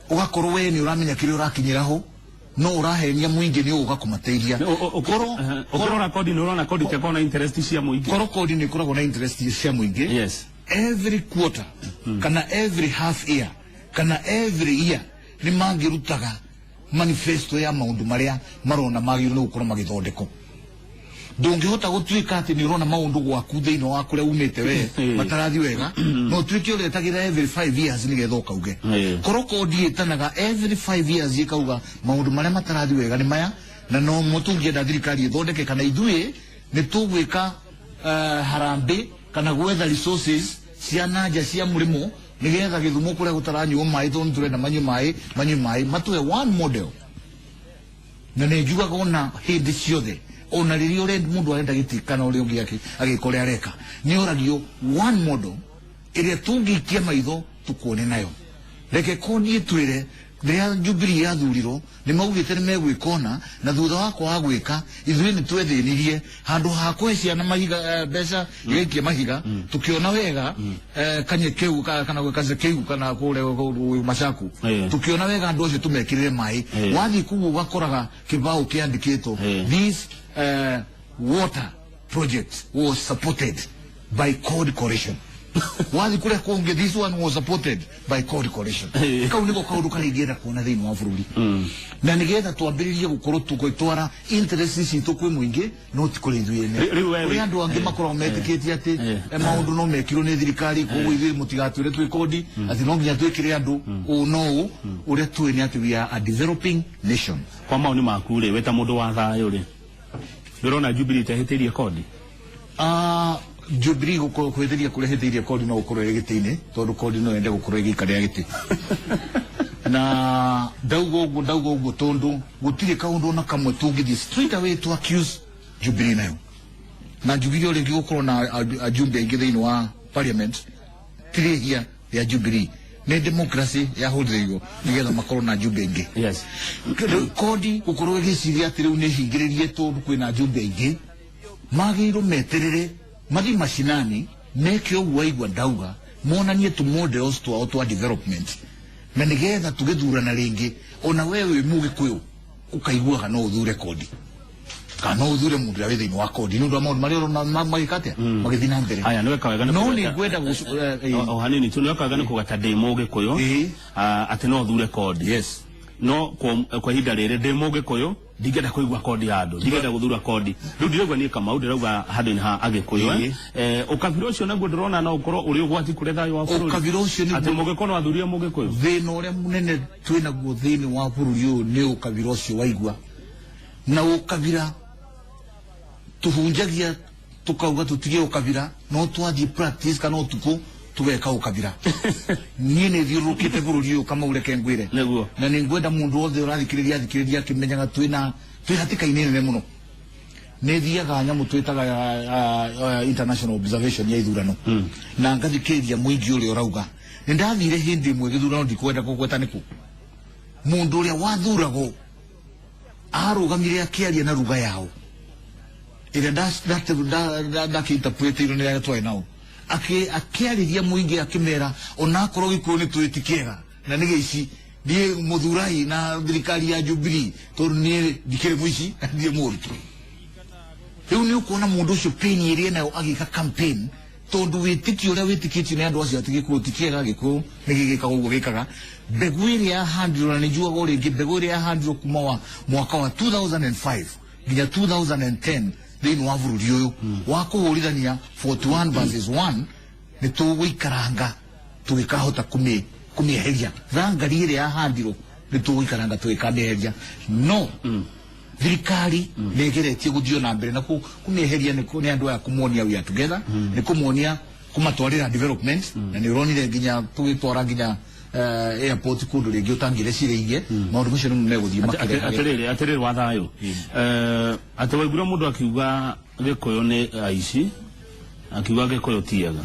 ugakorwo we ni uramenya kire urakinyira ho no urahenia muingi ni ugakumateithia korora kodi no rona kodi tekona interest cia muingi kodi ni koragwo na interest cia muingi yes every quarter kana every half year kana every year ni mangirutaga manifesto ya maundu maria marona magirwo ni gukorwo magithondeko ndungihota gutuika ati ni urona maundu gwaku thiini wa kuria umite we matarathi wega no tuike uretagira every 5 years ni getho kauge koroko dietanaga every 5 years ikauga maundu maria matarathi wega ni maya na no mutungienda thirikari ithondeke kana ithuĩ ni tugwika harambe kana gwetha resources cia nanja cia murimo nigetha Githumo kuria gutaranyuo mai thon turenda manyu mai matue one model na ne juga gona hindi ciothe ona ririo red mundu arenda gitikana uri ungi agikore areka ni oragio one model iria tungikia maitho tukuone nayo reke koni twire ria Jubilee yathuriro ni maugite ni megwikona na thutha wako wa gwika ithuĩ ni twethinirie handu ha kwecia na mahiga mbeca igekia mahiga tukiona wega kanye keu kana gwekaze keu kana kule Machaku tukiona wega andu acio tumekirire mai wathi kugu ugakoraga kibao kiandikitwo this water project was supported by Code Corporation wathi kule kunge this one was supported by Code Corporation kau niko kaundu karingienda kuona thiini wa bururi na nigetha twambiririe gukorwo tugwitwara interest citu kwi muingi no tikuri ithuĩ ene andu angi makorwo metikitie ati maundu no mekirwo ni thirikari koguo ithuĩ mutigatuire twi kodi ati no nginya twikire andu no uria twi ni ati we are a developing nation. Kwa maoni maku ri weta mundu wa thayũ ri ndurona Jubilee tehitirie kodi Jubilee kwethiria kurehithiria kodi no gukorwo igiti-ini tondu kodi no ende gukorwo igikaria giti na ndaugo tondu gutire kaundu na kamwe tungithi straight away to accuse Jubilee nayo na Jubilee uri gukorwo na ajumbe ingi thiini wa parliament tirihia ya Jubilee ne democracy ya hudhigo nigetha makorwo na ajumbe ingi yes kodi gukorwo igiciria ati riu ni hingiririe tondu kwina ajumbe ingi magiro meterere mathi mashinani meke uguo igwa ndauga monanie tu models tu auto development na nigetha tugithurana ringi ona wewe Mugikuyu ukaigua no uthure kodi kana uthure mundu awe thiini wa kodi nundu wa maundu maria na magikatia magithina mbere aya niwe kawaga no ni gwenda o hanini tu niwe kawaga kugata ndi Mugikuyu ati no uthure kodi yes no kwa hinda riri ndi Mugikuyu ndigenda kuigwa kodi ya andu ndigenda guthura kodi riu ndirauga ni Kamau ndirauga handu ni ha Agikuyu ukabira ucio naguo ndirona na ukorwo uri ugwati kure thayo wa bururi ukabira ucio ni ati Mugikuyu no athuria Mugikuyu thina uria munene twina guo thiini wa bururi uyu ni ukabira ucio waigua na ukabira tuhunjagia tukauga tutige ukabira no twathi practice kana utuku tugeka ukabira nie ne thiurukite bururi uyu kama ureke ngwire neguo na ni ngwenda mundu othe urathikiriria kimenyaga twina hatikaine nene muno ne thiaga nyamu twitaga international observation ya ithurano na ngathikiriria muingi uri urauga ni ndathire hindi imwe githurano ndikwenda kugweta niku mundu uria wathurago arugamire akiaria na ruga yao ire da interprete iro ni twa nao akiariria muingi akimera onakorwo Gikuyu ni twitikiega na nige ici ni muthurai na thirikari ya Jubilee tondu ni ndikire muici ndie murutu riu ni ukuona mundu ucio pain irie nayo agika campaign tondu witikio uria witikitio ni andu acio ati Gikuyu tikiega Gikuyu ni gigikaga uguo gikaga mbegu iria yahandirwo na nijuaga uringi mbegu iria yahandirwo kuma wa mwaka wa 2005 nginya 2010 thiini wa bururi uyu wa kuhurithania 41 versus 1 ni tugwikaranga tugikahota kumieheria thangari iria yahandirwo ni tugwikaranga tugikamieheria no thirikari negeretie guthio na mbere na kumieheria ni andu aya kumuonia we are together ni kumuonia kumatwarira development na ni uronire nginya tugitwara nginya airport kundu ringi utangire cireigie maundu macio ni meguthii makire atiriri wa thayo ati waigura mundu akiuga Gikuyu ni aici akiuga Gikuyu tiega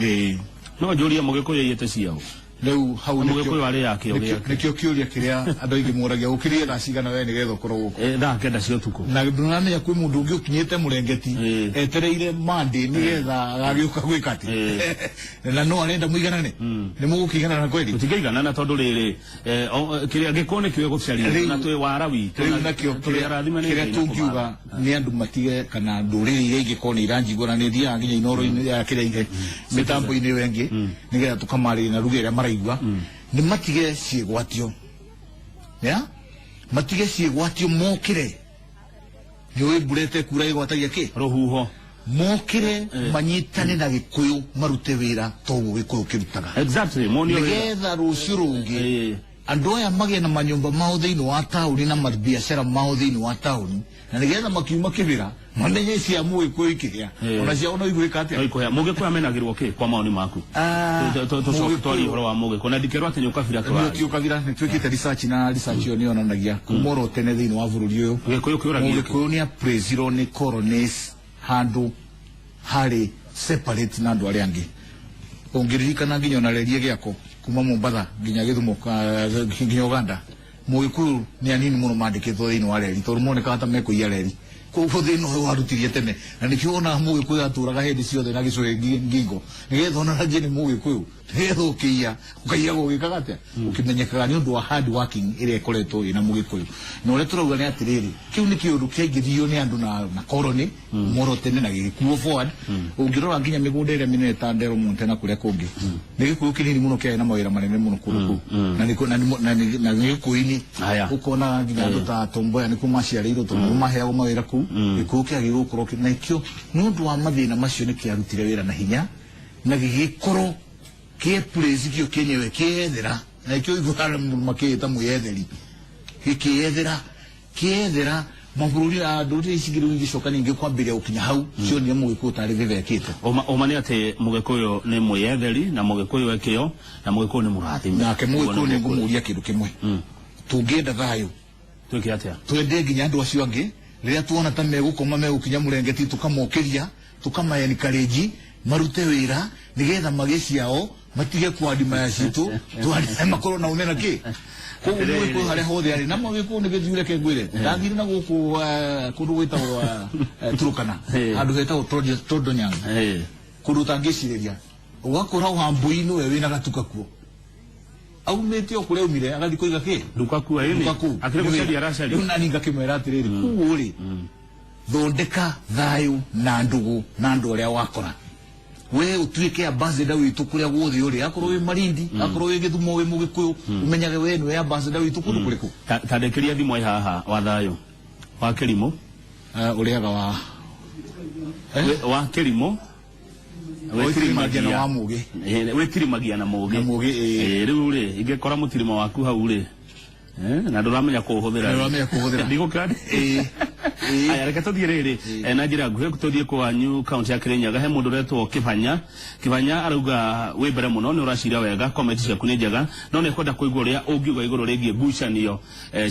no njuria Mugikuyu yete ciao riu hau Mugikuyu ari yake nikio kiuria kiria andu aingi muragia ukirie thaa cigana we nigetha ukorwo guku thaa kenda cia utuku na ndunamenya kwi mundu ungi ukinyite murengeti etereire Monday nigetha agagiuka gwikati na no arenda muiganane ni mugukigana na kweli tutigana na tondu riri kiria Gikuyu ni kiwe guciarira na twi wara witu na kiria tungiuga ni andu matige kana nduriri iria ingi koni iranjigura ni thia nginya inoro-ini ya kiria ingi mitambo-ini wengi nigetha tukamarira na ruga iria maraigua ni matige ciigwatio ya matige ciigwatio mokire nyoe burete kura igwatagia ki ruhuho mokire manyitane na Gikuyu marute wira togo Gikuyu kirutaga exactly monio nigetha rucio rungi andu aya mage na manyumba mao thiini wa tauni na mabiashara mao thiini wa tauni na nigetha makiuma kibira mamenye cia Mugikuyu ikiria ona cia ono igwika atia oikoya Mugikuyu amenagirwo ki kwa maoni maku tori horo wa Mugikuyu na dikero ati nyukabira tukabira nitwikite research na research yo nionanagia kumoro tene thiini wa bururi uyu Mugikuyu ni apreziro ni corones handu hari separate na andu aria angi ungiririkana nginya na rerie giako kuma Mombatha nginya Githumo nginya Uganda Mugikuyu ni anini muno mandikitwo thiini wa reri tondu moneka hata mekuia reri koguo thiini uyu warutirie tene na nikiona Mugikuyu aturaga hindi ciothe na gicue ngingo nigetha ona rangi ni Mugikuyu nigetha ukiia ukaia gugikaga atia ukimenyekaga ni undu wa hard working iria ikoretwo ina Mugikuyu na uria turauga ni atiriri kiu ni kiundu kiaingithio ni andu na colony moro tene na gikuo forward ungirora nginya migunda iria minene ta Ndero Montana kuria kungi ni Gikuyu kinini muno kia na mawira manene muno kuruku na ni Gikuyu-ini ukona nginya andu ta Tomboya ni kumaciareirwo tondu maheagwo mawira ku Gikuyu kiagigukorwo na ikio ni undu wa mathina macio ni kiarutire wira na hinya na gigikorwo kie place kio kenyewe kiethera na ikio igukana makita muyetheri kiethera mabururi anduri isigiru ngicoka ningi kwambiria ukinya hau cio ni Mugikuyu tari vivekite omani ati Mugikuyu ni muyetheri na Mugikuyu ekio na Mugikuyu ni murathimi nake Mugikuyu ni ngumuria kindu kimwe tungienda thayo twiki atia twende nginya andu acio angi riria tuona ta megukoma megukinya murengeti tukamokeria tukamayenikareji marute wira nigetha magiciao matige kwandima ya citu twari makoro na umena ki koguo Mugikuyu haria hothe ari na Mugikuyu ni githure ke ngwire ndathire na guku kundu gwitagwo Turukana andu hetagwo Tondonyanga kundu tangiciriria ugakora uhambui-ini we wina gatuka kuo aumete okure umire agathi kuiga ki Lukaku ayini akire kucaria aracari na ninga kimwera atiriri kuo ri thondeka thayu na ndugu na andu aria wakora we utuike ambassador witu kuria guothe uri akorwo wi Malindi akorwo wi Githumo wi Mugikuyu umenyage we ni ambassador witu kundu kuriku tandekeria thimu haha wa thayu wa Kirimo uriaga wa Kirimo wetirimagia na Mugi wetirimagia na Mugi riu ri ingekora mutirima waku hau ri na nduramenya kuhuthira ndigo kandi aya reka tuthie riri na njira nguhe tuthie kwa nyu county ya Kirinyaga he mundu retwo Kibanya arauga we mbere muno ni uracira wega comment ciaku ni njega no ne kwenda kuigua ria ungiuga iguru rigie ngucanio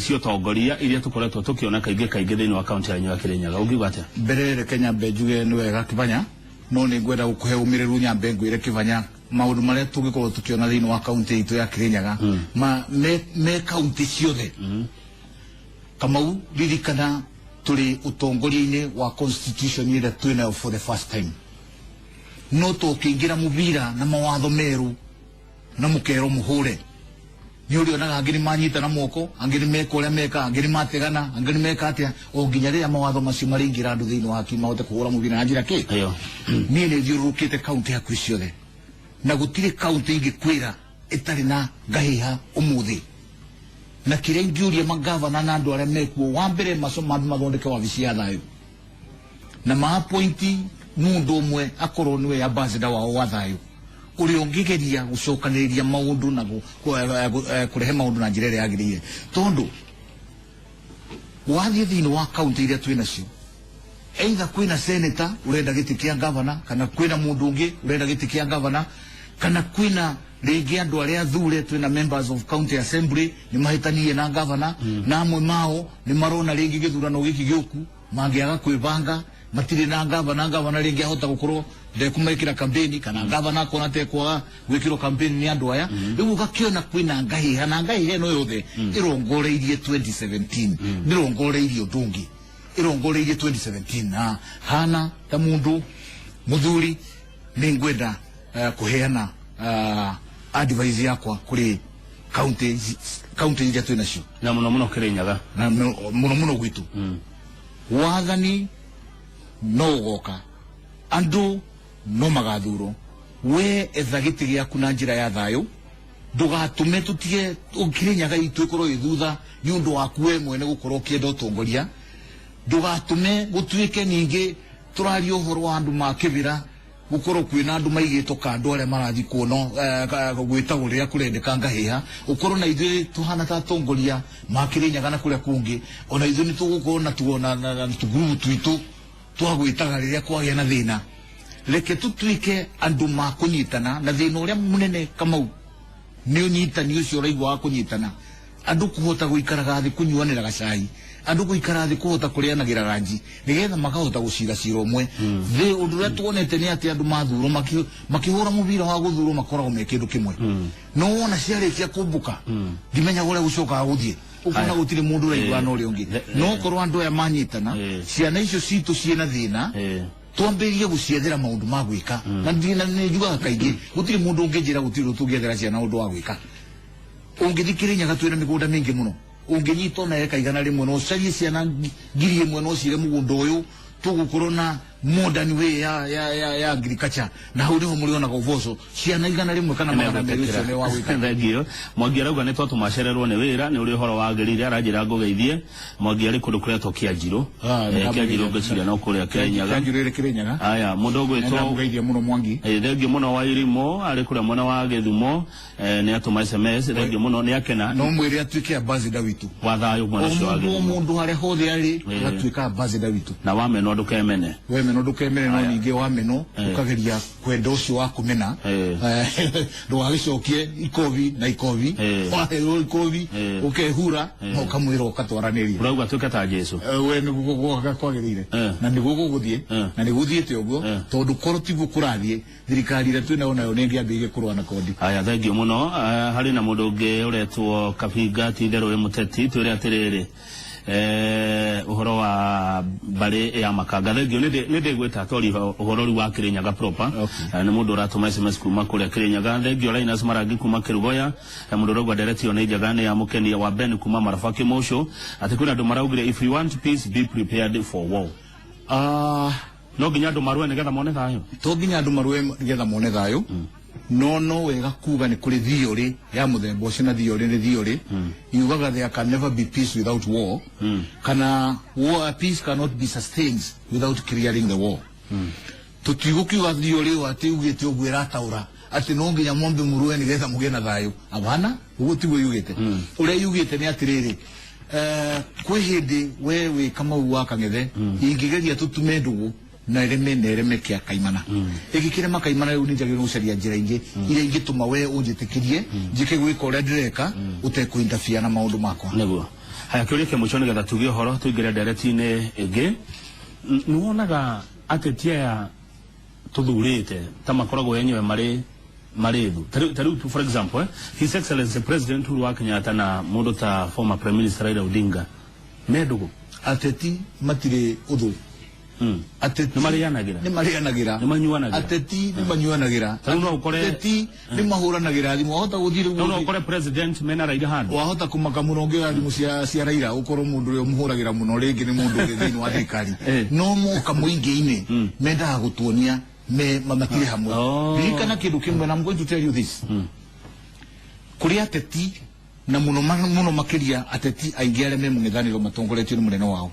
cio tongoria iria tukoretwo tukiona kaingi thiini wa county ya Kirinyaga ungiuga atia mbere Kenya Benjuge ni wega Kibanya no ni ngwenda gukuhe umiriru nyambe ngwire Kibanya maundu maria tugikorwo tukiona thiini wa county itu ya Kirinyaga me county ciothe Kamau ririkana turi utongoria-ini wa constitution ira twina for the first time no tukingira mubira na mawatho meru na mukero muhure ni uri onaga angiri manyita na moko angiri meka uria meka angiri mategana angiri meka atia o nginya riria mawatho macio maringira andu thiini wa kimahote kuhura mubira na njira ki ni ni thiurukite county ya ciothe na gutire county ingikwira itari na ngahiha umuthi na kiria ingiuria magavana na andu aria mekuo wa mbere mathondeke wabici ya thayu na maapointi mundu umwe akorwo niwe ambassador wao wa thayu uri ungigeria gucokaniria maundu na kurehe maundu na njira iria yagiriire tondu wathie thiini wa county iria twinacio either kwina senator urenda giti kia governor kana kwina mundu ungi urenda giti kia governor kana kwina rigi andu aria thure twina members of county assembly ni mahitanie na governor na amwe mao ni marona rigi githurano giki gioku mangiaga kwibanga matire na governor rigi ahota gukorwo ndekumekira campaign kana governor kona te kwa gwikiro campaign ni andu aya riu gakiona kwina ngahiha na ngahiha no yothe irongoreirie 2017 ndirongoreirie udungi irongoreirie 2017 na hana ta mundu muthuri ni ngwenda kuheana advice yakwa kuri county iria twinacio na muno Kirinyaga na muno gwitu wathani no goka andu no magathuro we etha giti giaku na njira ya thayu ndugatume tutige Kirinyaga itu ikorwo ithutha ni undu waku we mwene gukorwo kienda utongoria ndugatume gutuike ninge turario horo wa andu makibira gukorwo kwina andu maigito kandu aria marathi kuno gwitagurira kurendeka ngahiha ukorwo na ithuĩ tuhana ta tongoria makirinyaga na kuria kungi ona ithuĩ nitugukorwo na tuona tugurubu twitu twagwitaga riria kwagia na thina reke tutuike andu makunyitana na thina uria munene Kamau ni unyitani ucio raigwa wa kunyitana andu kuhota guikaraga thi kunyuanira gacai andu guikara thi kuhota kurianagira ranji nigetha makahota gucira cira umwe thi undu ria tuonete ni ati andu mathuro makihura mubira wa guthuro makoragwo me kindu kimwe no wona ciarikia kumbuka ndimenya uria gucoka guthie ukona gutire mundu raigwa no ri ungi no korwo andu aya manyitana ciana icio citu ciena thina twambirie guciethera maundu ma gwika na ndina ni njugaga kaingi gutire mundu unginjira gutire tungethera ciana undu wa gwika ungithikirinya gatwira migunda mingi muno unginyito na eka igana rimwe no carie ciana ngiri imwe no cire mugunda uyu tugukorwo na modern way ya agriculture na huri ho muriona go voso ciana igana rimwe kana magana meri cio ne wa gwika thengio Mwangi arauga ni twa tumacererwo ni wira ni uri horo wa agirire arajira ngugeithie Mwangi ari kundu kuria tokia njiro njiro ngeciria no kuria Kirinyaga njiro ire Kirinyaga aya mundu gwitwo ngugeithie muno Mwangi thengio muno wa irimo ari kuria mwana wa Githumo ni atuma SMS thengio muno ni akena no mwiri atuike ambassador witu wa thayo mwana cio wa Githumo mundu hare hothe ari atuika ambassador witu na wameno ndukemene no ndukemere no ninge wameno ukageria kwenda ucio wa kumena ndwagicokie ikovi na ikovi wahero ikovi ukehura no ukamwira ukatwaraniria urauga tuke ta Jesu we ni gugo kwagirire na ni gugo guthie na ni guthiete uguo tondu korotivu kurathie thirikari ira twina ona yo ningi ambige kurwa na kodi aya thengio muno hari na mundu ungi uretwo Kabinga tindero we muteti twire atiriri uhoro wa bari ya makanga thengio ninde gwita tori uhoro ri wa Kirinyaga proper ni mundu uratuma SMS kuma kuria Kirinyaga thengio Linus Marangi kuma Kirugoya mundu rogwa direction ni jagane ya mukenia wa Ben kuma Marafaki Mosho ati kuna andu maraugire if you want peace be prepared for war no ginya andu marwe nigetha mone thayo to ginya andu marwe nigetha mone thayo no wega kuga ni kuri thiori ya muthemba ucio na thiori ni thiori yugaga there can never be peace without war kana peace cannot be sustained without clearing the war tutigukiuga thiori ati ugite ugwira taura ati no nginya mombe murwe ni getha mugena thayo abana ugo tigo yugite uria yugite ni atiriri kwi hindi wewe kama uwaka ngethe ingigeria tutume ndugu na ereme kia kaimana igikirema kaimana riu ninjagirwo gucaria njira ingi iria ingituma we unjitikirie njike gwika uria ndireka utekuinterfere na maundu makwa niguo haya kiuria kia muico nigetha tugie horo tuingire ndereti-ini ingi nuonaga atetia ya tuthurite ta makoragwo yenyewe mari thu taru for example His Excellency President Uhuru Kenyatta na mundu ta former Prime Minister Raila Odinga medugo ateti matire uthu ateti ni marianagira ateti ni manyuanagira ateti ni mahuranagira thimu wahota guthire no ukore president mena Raila handu wahota kumaka muronge ya thimu cia Raila ukorwo mundu uri muhuragira muno ringi ni mundu uri thini wa thirikari no muka muingi-ini mendaga gutuonia mamatire hamwe ririkana kindu kimwe na I'm going to tell you this kuri ateti na muno makiria ateti aingi aria me mung'ethaniro matongoretio ni munene wao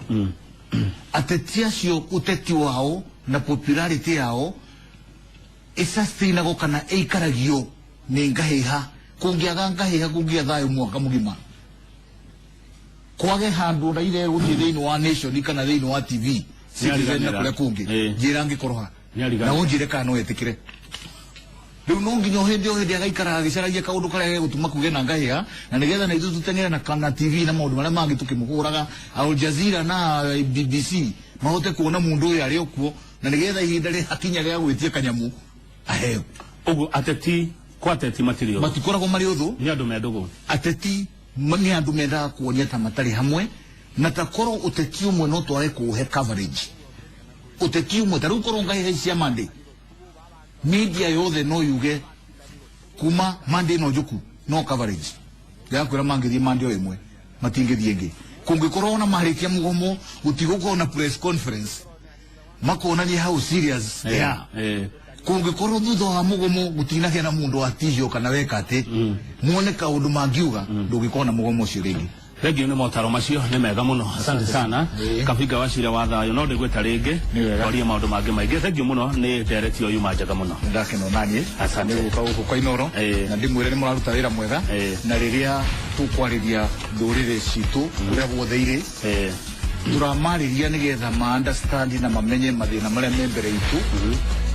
ateti acio uteti wao na popularity yao isastainagwo kana eikaragio ni ngahiha kungiaga ngahiha kungia thayo mwaka mugima kwage handu raire guthie thiini wa nation kana thiini wa TV Citizen na kuria kungi njira ngikoroha na unjire kana no etikire riu no nginya hindi agaikara agicaragia kaundu karia gutuma kugena ngahiha na nigetha na ithu tutengere na kana TV na maundu maria mangi tukimuguraga Al Jazeera na BBC mahote kuona mundu uyu ari okuo na nigetha ihinda ri hakinya ria gwitie kanyamu aheo ugu ateti kwa ateti matirio matikoragwo mari uthu ni andu mendugu ateti ni andu mendaga kuonia ta matari hamwe na takorwo uteti umwe no tware kuhe coverage uteti umwe taru korwo ngahiha cia Monday media yothe no yuge kuma Monday no juku no coverage ya kwira mangithi Monday o imwe matingithi ingi kungikorwo na maharikia mugomo gutigokorwo na press conference makona ni how serious they are kungikorwo thutha wa mugomo gutinagia na mundu wa tihio kana weka ati muone kaundu mangiuga ndugikorwo na mugomo ucio ringi Thengio nĩ motaro macio nĩ mega mũno. Asante sana. Kabiga Wachira wa Thayo no ndigweta rĩngĩ. Kwaria maũndũ mangĩ maingĩ. Thengio mũno nĩ ndereti ũyũ manjaga mũno. Ndakeno naniĩ. Asante gũka kwa Inoro. Na ndimwĩre nĩ mũraruta wĩra mwega. Na rĩrĩa tũkwarĩria ndũrĩrĩ citũ ũrĩa guothe irĩ. Turamarĩria nĩgetha ma understand na mamenye mathĩna marĩa me mbere itũ.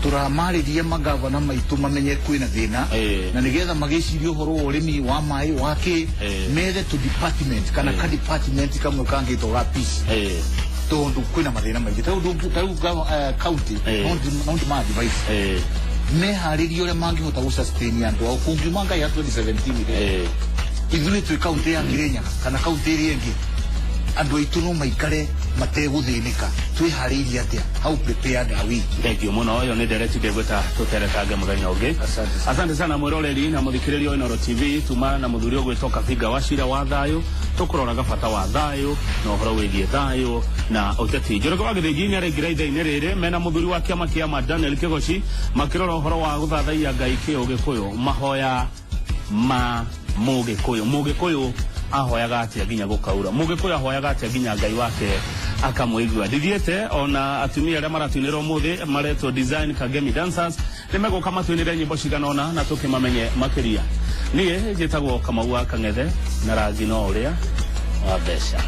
Turamarĩria magavana maitũ mamenye kwĩna thĩna na nĩgetha magĩcirie ũhoro wa ũrĩmi wa maĩ wake methe to department kana ka department kamwe kangĩtwo ga peace tondũ kwĩna mathĩna maingĩ tondũ county not my device meharĩria ũrĩa mangĩhota gũsustain andũ ao kũngiuma Ngai ya 2017 ithuĩ twĩ county ya Kirinyaga kana county ĩrĩa ĩngĩ andũ aitũ no maikare mategũthĩnĩka twĩharĩirie atĩa how prepared are we. Thengio mũno ũyũ nĩ ndereti ndegweta tũterekange mũthenya ũngĩ. Asante sana mwĩroreri na mũthikĩrĩria wa Inoro TV tuma na mũthuri ũgwĩtwo Kabiga Wachira wa Thayo tũkũroraga bata wa thayũ na ũhoro wĩgiĩ thayũ na ũteti. Njoroge wa Gĩthĩnji nĩ araingĩra ithaa-inĩ rĩrĩ mena mũthuri wa kĩama kĩa Daniel Kĩgoci makĩrora ũhoro wa gũthathaiya Ngai kĩũgĩkũyũ mahoya ma mũgĩkũyũ ahoyaga atĩa nginya gũkaura mũgĩkũyũ ahoyaga atĩa nginya Ngai wake akamũigua. Ndithiĩte ona atumia arĩa maratuinĩra ũmũthĩ maretwo Design Kagemi Dancers nĩmegũka matuinĩre nyĩmbo cigana ũna na tũkĩmamenye makĩria. Niĩ njĩtagwo Kamau wa Kang'ethe na rangi no ũrĩa wa mbeca.